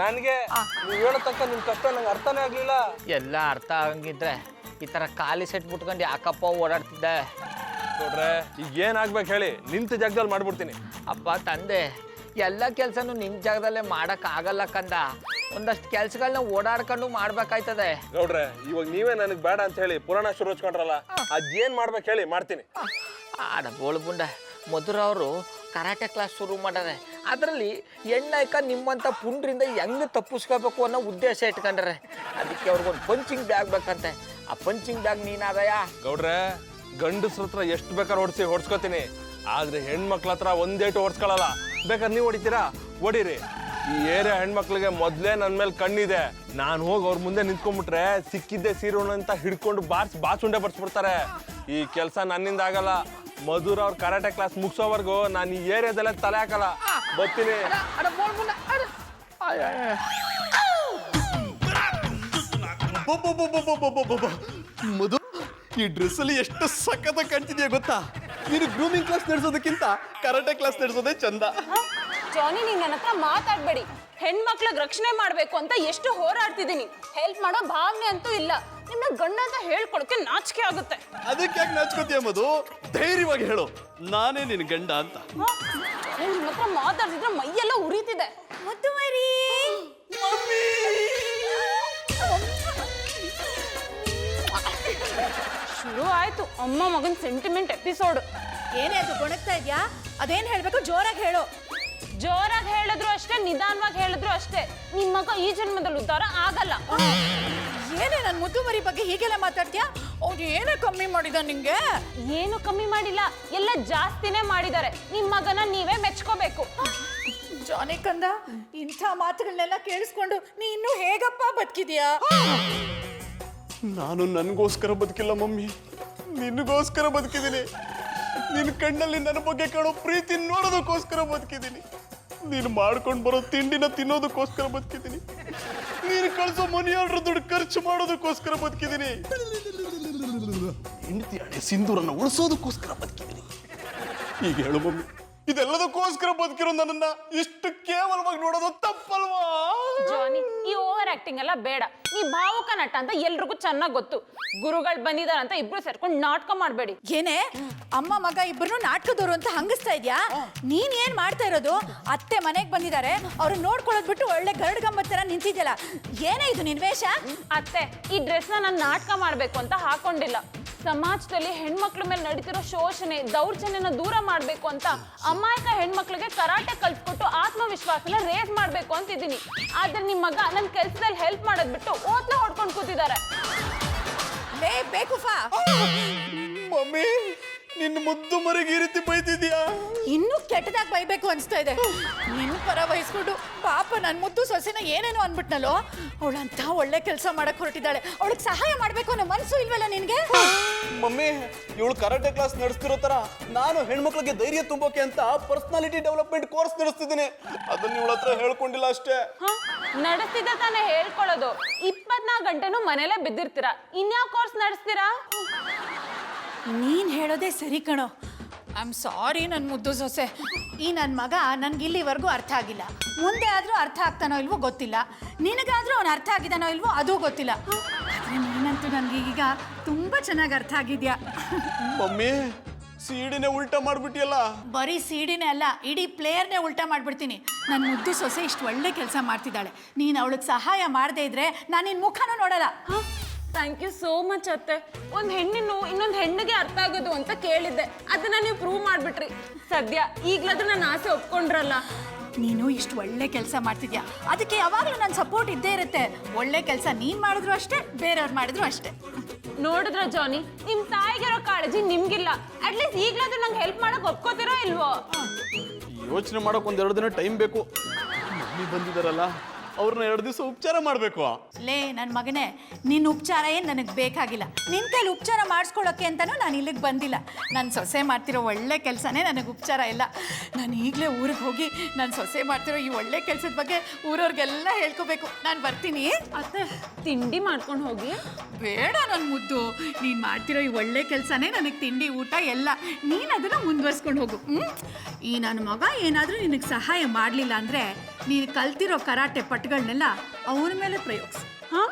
ನನಗೆ ನೀವು ಹೇಳೋ ತಕ್ಕ ನಿಮ್ಮ ಕಷ್ಟ ನಂಗೆ ಅರ್ಥನೇ ಆಗ್ಲಿಲ್ಲ. ಎಲ್ಲ ಅರ್ಥ ಆಗಂಗಿದ್ರೆ ಈ ಥರ ಖಾಲಿ ಸೆಟ್ ಬಿಟ್ಕೊಂಡು ಯಾಕಪ್ಪ ಓಡಾಡ್ತಿದ್ದೆ? ನೋಡ್ರೆ ಈಗ ಏನಾಗ್ಬೇಕು ಹೇಳಿ, ನಿಂತ ಜಾಗದಲ್ಲಿ ಮಾಡ್ಬಿಡ್ತೀನಿ. ಅಪ್ಪ ತಂದೆ, ಎಲ್ಲ ಕೆಲಸನೂ ನಿಮ್ಮ ಜಾಗದಲ್ಲೇ ಮಾಡೋಕ್ಕಾಗಲ್ಲ ಕಂದ. ಒಂದಷ್ಟು ಕೆಲ್ಸಗಳನ್ನ ಓಡಾಡ್ಕೊಂಡು ಮಾಡ್ಬೇಕಾಯ್ತದೆ. ನೋಡ್ರೆ ಇವಾಗ ನೀವೇ ನನಗೆ ಬೇಡ ಅಂತ ಹೇಳಿ ಪುರಾಣ ಶುರು ಹಚ್ಕೊಂಡ್ರಲ್ಲ, ಅದೇನ್ ಮಾಡ್ಬೇಕು ಹೇಳಿ ಮಾಡ್ತೀನಿ. ಆಡ ಬೋಳ್ಬುಂಡ ಮಧುರ ಅವರು ಕರಾಟೆ ಕ್ಲಾಸ್ ಶುರು ಮಾಡ್ಯಾರೆ. ಅದರಲ್ಲಿ ಹೆಣ್ಣಾಯ್ಕ ನಿಮ್ಮಂಥ ಪುಂಡ್ರಿಂದ ಹೆಂಗೆ ತಪ್ಪಿಸ್ಕೋಬೇಕು ಅನ್ನೋ ಉದ್ದೇಶ ಇಟ್ಕೊಂಡ್ರೆ ಅದಕ್ಕೆ ಅವ್ರಿಗೊಂದು ಪಂಚಿಂಗ್ ಬ್ಯಾಗ್ ಬೇಕಂತೆ. ಆ ಪಂಚಿಂಗ್ ಬ್ಯಾಗ್ ನೀನಾದಯ? ಗೌಡ್ರೆ ಗಂಡಸ್ರ ಹತ್ರ ಎಷ್ಟು ಬೇಕಾದ್ರೆ ಹೊಡ್ಸ್ಕೊತೀನಿ, ಆದ್ರೆ ಹೆಣ್ಮಕ್ಳ ಹತ್ರ ಒಂದೇಟು ಹೊಡ್ಸ್ಕೊಳಲ್ಲ. ಬೇಕಾದ್ರೆ ನೀವು ಹೊಡಿತೀರಾ, ಹೊಡೀರಿ. ಈ ಏರಿಯಾ ಹೆಣ್ಮಕ್ಳಿಗೆ ಮೊದ್ಲೇ ನನ್ನ ಮೇಲೆ ಕಣ್ಣಿದೆ. ನಾನು ಹೋಗಿ ಅವ್ರ ಮುಂದೆ ನಿಂತ್ಕೊಂಡ್ಬಿಟ್ರೆ ಸಿಕ್ಕಿದ್ದೆ ಸೀರೋಣ ಅಂತ ಹಿಡ್ಕೊಂಡು ಬಾಸುಂಡೆ ಬರ್ಸ್ಬಿಡ್ತಾರೆ. ಈ ಕೆಲಸ ನನ್ನಿಂದ ಆಗಲ್ಲ. ಮಧುರ ಅವ್ರ ಕರಾಟೆ ಕ್ಲಾಸ್ ಮುಗಿಸೋವರೆಗೂ ನಾನು ಈ ಏರಿಯಾದಲ್ಲೇ ತಲೆ ಹಾಕಲ್ಲ. ಬರ್ತೀನಿ. ಮಧು, ಈ ಡ್ರೆಸ್ ಅಲ್ಲಿ ಎಷ್ಟು ಸಖತ್ ಕಾಣ್ತಿದ್ಯಾ ಗೊತ್ತಾ? ನೀನು ಗ್ರೂಮಿಂಗ್ ಕ್ಲಾಸ್ ನಡೆಸೋದಕ್ಕಿಂತ ಕರಾಟೆ ಕ್ಲಾಸ್ ನಡೆಸೋದೇ ಚಂದ. ಜಾನಿ, ನೀನ್ ನನ್ನ ಹತ್ರ ಮಾತಾಡ್ಬೇಡಿ. ಹೆಣ್ಮಕ್ಳಿಗೆ ರಕ್ಷಣೆ ಮಾಡ್ಬೇಕು ಅಂತ ಎಷ್ಟು ಹೋರಾಡ್ತಿದ್ದೀನಿ. ಹೆಲ್ಪ್ ಮಾಡೋ ಭಾವನೆ ಅಂತೂ ಇಲ್ಲ. ನಿನ್ನ ಗಂಡ ಅಂತ ಹೇಳ್ಕೊಳಕ್ಕೆ ನಾಚಿಕೆ ಆಗುತ್ತೆ. ಅದಕ್ಕೆ ಯಾಕೆ ನಾಚ್ಕೋತೀಯ ಮಧು? ಧೈರ್ಯವಾಗಿ ಹೇಳು, ನಾನೇ ನಿನ್ ಗಂಡ ಅಂತ. ನಿನ್ನ ಹತ್ರ ಮಾತಾಡ್ತಿದ್ರೆ ಮೈಯೆಲ್ಲ ಉರಿತಿದೆ. ಮುತ್ತುಮರಿ, ಶುರು ಆಯ್ತು ಅಮ್ಮ ಮಗನ್ ಸೆಂಟಿಮೆಂಟ್ ಎಪಿಸೋಡ್. ಏನೇ ಅದು ಗೊಣಗ್ತಾ ಇದ್ಯಾ? ಅದೇನ್ ಹೇಳ್ಬೇಕು ಜೋರಾಗಿ ಹೇಳು. ಜೋರಾಗಿ ಹೇಳಿದ್ರು ಅಷ್ಟೇ, ನಿಧಾನವಾಗಿ ಹೇಳಿದ್ರು ಅಷ್ಟೇ. ನಿಮ್ ಮಗ ಈ ಜನ್ಮದಲ್ಲಿ ಉದ್ಧಾರ ಆಗಲ್ಲ. ಏನೇ ನನ್ ಮುದ್ದು ಮರಿ ಬಗ್ಗೆ ಹೀಗೆಲ್ಲ ಮಾತಾಡ್ತೀಯಾ? ಅವ್ನು ಏನೇ ಕಮ್ಮಿ ಮಾಡಿದ ನಿಂಗೆ? ಏನು ಕಮ್ಮಿ ಮಾಡಿಲ್ಲ, ಎಲ್ಲ ಜಾಸ್ತಿನೇ ಮಾಡಿದ್ದಾರೆ. ನಿಮ್ ಮಗನ ನೀವೇ ಮೆಚ್ಕೋಬೇಕು. ಜಾನಿ ಕಂದ, ಇಂಥ ಮಾತುಗಳನ್ನೆಲ್ಲ ಕೇಳಿಸ್ಕೊಂಡು ನೀ ಇನ್ನೂ ಹೇಗಪ್ಪ ಬದುಕಿದ್ಯಾ? ನಾನು ನನಗೋಸ್ಕರ ಬದುಕಿಲ್ಲ ಮಮ್ಮಿ, ನಿನಗೋಸ್ಕರ ಬದುಕಿದ್ದೀನಿ. ನಿನ್ನ ಕಣ್ಣಲ್ಲಿ ನನ್ನ ಬಗ್ಗೆ ಕಾಣೋ ಪ್ರೀತಿ ನೋಡೋದಕ್ಕೋಸ್ಕರ ಬದುಕಿದ್ದೀನಿ. ನೀನು ಮಾಡ್ಕೊಂಡು ಬರೋ ತಿಂಡಿನ ತಿನ್ನೋದಕ್ಕೋಸ್ಕರ ಬದುಕಿದ್ದೀನಿ. ನೀನು ಕಳಿಸೋ ಮನಿ ಆರ್ಡರ್ ದುಡ್ಡು ಖರ್ಚು ಮಾಡೋದಕ್ಕೋಸ್ಕರ ಬದುಕಿದ್ದೀನಿ. ಹೆಂಡತಿ ಹಣೆ ಸಿಂಧೂರನ್ನು ಉಳಿಸೋದಕ್ಕೋಸ್ಕರ ಬದುಕಿದ್ದೀನಿ. ಈಗ ಹೇಳು ಮಮ್ಮಿ, ಇದೆಲ್ಲದಕ್ಕೋಸ್ಕರ ಬದುಕಿರೋ ನನ್ನನ್ನ ಇಷ್ಟು ಕೇವಲವಾಗಿ ನೋಡೋದು ತಪ್ಪಲ್ವಾ? ಜಾನಿ, ಈ ಓವರ್ ಆಕ್ಟಿಂಗ್ ಎಲ್ಲ ಬೇಡ. ನೀ ಭಾವುಕ ನಟ ಅಂತ ಎಲ್ರಿಗೂ ಚೆನ್ನಾಗಿ ಗೊತ್ತು. ಗುರುಗಳು ಬಂದಿದಾರ ಅಂತ ಇಬ್ರು ಸೇರ್ಕೊಂಡು ನಾಟಕ ಮಾಡಬೇಡಿ. ಏನೇ ಅಮ್ಮ ಮಗ ಇಬ್ಬರು ನಾಟಕದವರು ಅಂತ ಹಂಗಿಸ್ತಾ ಇದ್ಯಾ? ನೀನ್ ಏನ್ ಮಾಡ್ತಾ ಇರೋದು? ಅತ್ತೆ ಮನೆಗೆ ಬಂದಿದ್ದಾರೆ, ಅವ್ರನ್ನ ನೋಡ್ಕೊಳ್ಳೋದ್ ಬಿಟ್ಟು ಒಳ್ಳೆ ಗರಡ್ಗಂಬ ತರ ನಿಂತಿದ್ಯಲ್ಲ. ಏನೇ ಇದು ನಿನ್ ವೇಷ? ಅತ್ತೆ, ಈ ಡ್ರೆಸ್ ನಾನು ನಾಟಕ ಮಾಡ್ಬೇಕು ಅಂತ ಹಾಕೊಂಡಿಲ್ಲ. ಸಮಾಜದಲ್ಲಿ ಹೆಣ್ಮಕ್ಳ ಮೇಲೆ ನಡೀತಿರೋ ಶೋಷಣೆ, ದೌರ್ಜನ್ಯನ ದೂರ ಮಾಡ್ಬೇಕು ಅಂತ ಅಮಾಯಕ ಹೆಣ್ಮಕ್ಳಿಗೆ ಕರಾಟೆ ಕಲ್ಸ್ಕೊಟ್ಟು ಆತ್ಮವಿಶ್ವಾಸನ ರೇಸ್ ಮಾಡ್ಬೇಕು ಅಂತಿದ್ದೀನಿ. ಆದ್ರೆ ನಿಮ್ ಮಗ ನನ್ನ ಕೆಲ್ಸದಲ್ಲಿ ಹೆಲ್ಪ್ ಮಾಡೋದ್ ಬಿಟ್ಟು ಓತ್ಲ ಹೊಡ್ಕೊಂಡು ಕೂತಿದ್ದಾರೆ. ಲೇ ಬೇಕುಫಾ, ಮಮ್ಮಿ ನಿನ್ನ ಮುದ್ದು ಮರಿಗೆ ಈ ರೀತಿ ಬೈತಿದ್ಯಾ? ಇನ್ನೂ ಕೆಟ್ಟದಾಗಿ ಬೈಬೇಕು ಅನ್ಸ್ತಾ ಇದೆ. ನಿನ್ ಪರ ವಹಿಸ್ಕೊಂಡು ಪಾಪ ನನ್ ಮುದ್ದು ಸೊಸೆನ ಏನೇನೋ ಅನ್ಬಿಟ್ನಲ್ಲೋ. ಅವಳಂತ ಒಳ್ಳೆ ಕೆಲಸ ಮಾಡಕ್ ಹೊರಟಿದ್ದಾಳೆ. ಅವಳಿಗೆ ಸಹಾಯ ಮಾಡ್ಬೇಕು ಅನ್ನೋ ಮನ್ಸು ಇಲ್ವಲ್ಲ ನಿನ್ಗೆ? ಮಮ್ಮಿ, ಇವಳು ಕರಾಟೆ ಕ್ಲಾಸ್ ನಡೆಸ್ತಿರೋ ತರ ನಾನು ಹೆಣ್ಮಕ್ಳಿಗೆ ಧೈರ್ಯ ತುಂಬೋಕೆ ಅಂತ ಪರ್ಸನಾಲಿಟಿ ಡೆವಲಪ್ಮೆಂಟ್ ಕೋರ್ಸ್ ನಡೆಸ್ತಿದ್ದೀನಿ. ಅದನ್ನ ಇವಳ ಹತ್ರ ಹೇಳ್ಕೊಂಡಿಲ್ಲ ಅಷ್ಟೇ. ನಡೆಸ್ತಿದ್ದ ತಾನೇ ಹೇಳ್ಕೊಳ್ಳೋದು. 24 ಗಂಟೆನೂ ಮನೇಲೆ ಬಿದ್ದಿರ್ತೀರಾ, ಇನ್ಯಾವ ಕೋರ್ಸ್ ನಡೆಸ್ತೀರಾ? ನೀನ್ ಹೇಳೋದೇ ಸರಿ ಕಣೋ. ಐ ಆಮ್ ಸಾರಿ ನನ್ನ ಮುದ್ದು ಸೊಸೆ. ಈ ನನ್ನ ಮಗ ನನ್ಗೆ ಇಲ್ಲಿವರೆಗೂ ಅರ್ಥ ಆಗಿಲ್ಲ. ಮುಂದೆ ಆದ್ರೂ ಅರ್ಥ ಆಗ್ತಾನೋ ಇಲ್ವೋ ಗೊತ್ತಿಲ್ಲ. ನಿನಗಾದ್ರೂ ಅವ್ನು ಅರ್ಥ ಆಗಿದಾನೋ ಇಲ್ವೋ ಅದೂ ಗೊತ್ತಿಲ್ಲ. ಆದ್ರೆ ನೀನಂತೂ ನನ್ಗೆ ಈಗ ತುಂಬಾ ಚೆನ್ನಾಗಿ ಅರ್ಥ ಆಗಿದ್ಯಾ. ಮಮ್ಮಿ, ಸೀಡಿನೇ ಉಲ್ಟಾ ಮಾಡ್ಬಿಟ್ಟಿಯಲ್ಲ. ಬರೀ ಸೀಡಿನೇ ಅಲ್ಲ, ಇಡೀ ಪ್ಲೇಯರ್ನೇ ಉಲ್ಟಾ ಮಾಡ್ಬಿಡ್ತೀನಿ. ನನ್ನ ಮುದ್ದು ಸೊಸೆ ಇಷ್ಟು ಒಳ್ಳೆ ಕೆಲಸ ಮಾಡ್ತಿದ್ದಾಳೆ. ನೀನು ಅವಳಿಗೆ ಸಹಾಯ ಮಾಡದೇ ಇದ್ರೆ ನಾನು ನಿನ್ನ ಮುಖನೂ ನೋಡಲ್ಲ. ಥ್ಯಾಂಕ್ ಯು ಸೋ ಮಚ್ ಅತ್ತೆ. ಒಂದು ಹೆಣ್ಣಿನ ಇನ್ನೊಂದು ಹೆಣ್ಣಿಗೆ ಅರ್ಥ ಆಗೋದು ಅಂತ ಕೇಳಿದ್ದೆ, ಅದನ್ನ ನೀವು ಪ್ರೂವ್ ಮಾಡ್ಬಿಟ್ರಿ. ಸದ್ಯ ಈಗ್ಲಾದ್ರೂ ನನ್ನ ಆಸೆ ಒಪ್ಕೊಂಡ್ರಲ್ಲ. ನೀನು ಇಷ್ಟು ಒಳ್ಳೆ ಕೆಲಸ ಮಾಡ್ತಿದ್ಯಾ, ಅದಕ್ಕೆ ಯಾವಾಗಲೂ ನನ್ನ ಸಪೋರ್ಟ್ ಇದ್ದೇ ಇರುತ್ತೆ. ಒಳ್ಳೆ ಕೆಲಸ ನೀನು ಮಾಡಿದ್ರು ಅಷ್ಟೇ, ಬೇರೆಯವ್ರು ಮಾಡಿದ್ರು ಅಷ್ಟೇ. ನೋಡಿದ್ರ ಜಾನಿ, ನಿಮ್ ತಾಯಿಗಿರೋ ಕಾಳಜಿ ನಿಮ್ಗಿಲ್ಲ. ಅಟ್ಲೀಸ್ಟ್ ಈಗ್ಲಾದ್ರೂ ನಂಗೆ ಹೆಲ್ಪ್ ಮಾಡಕ್ ಒಪ್ಕೋತಿರೋ ಇಲ್ವೋ? ಯೋಚನೆ ಮಾಡೋಕೆ 1-2 ದಿನ ಟೈಮ್ ಬೇಕು. ಮಮ್ಮಿ ಬಂದಿದ್ದಾರಲ್ಲ, ಅವ್ರನ್ನ 2 ದಿವಸ ಉಪಚಾರ ಮಾಡಬೇಕು. ಲೇ ನನ್ನ ಮಗನೇ, ನಿನ್ನ ಉಪಚಾರ ಏನು ನನಗೆ ಬೇಕಾಗಿಲ್ಲ. ನಿನ್ನ ಕೈಲಿ ಉಪಚಾರ ಮಾಡಿಸ್ಕೊಳ್ಳೋಕ್ಕೆ ಅಂತಲೂ ನಾನು ಇಲ್ಲಿಗೆ ಬಂದಿಲ್ಲ. ನನ್ನ ಸೊಸೆ ಮಾಡ್ತಿರೋ ಒಳ್ಳೆ ಕೆಲಸನೇ ನನಗೆ ಉಪಚಾರ ಇಲ್ಲ. ನಾನು ಈಗಲೇ ಊರಿಗೆ ಹೋಗಿ ನನ್ನ ಸೊಸೆ ಮಾಡ್ತಿರೋ ಈ ಒಳ್ಳೆ ಕೆಲಸದ ಬಗ್ಗೆ ಊರವ್ರಿಗೆಲ್ಲ ಹೇಳ್ಕೋಬೇಕು. ನಾನು ಬರ್ತೀನಿ. ಅತ್ತೆ, ತಿಂಡಿ ಮಾಡ್ಕೊಂಡು ಹೋಗಿ. ಬೇಡ ನನ್ನ ಮುದ್ದು, ನೀನು ಮಾಡ್ತಿರೋ ಈ ಒಳ್ಳೆ ಕೆಲಸನೇ ನನಗೆ ತಿಂಡಿ ಊಟ ಎಲ್ಲ. ನೀನು ಅದನ್ನು ಮುಂದುವರ್ಸ್ಕೊಂಡು ಹೋಗು. ಈ ನನ್ನ ಮಗ ಏನಾದರೂ ನಿನಗೆ ಸಹಾಯ ಮಾಡಲಿಲ್ಲ ಅಂದರೆ ನೀನು ಕಲ್ತಿರೋ ಕರಾಟೆ ಪಟ್ಟಿ ಪಟ್ಗಳನ್ನೆಲ್ಲ ಅವನ ಮೇಲೆ ಪ್ರಯೋಗಿಸು. ಹಾಂ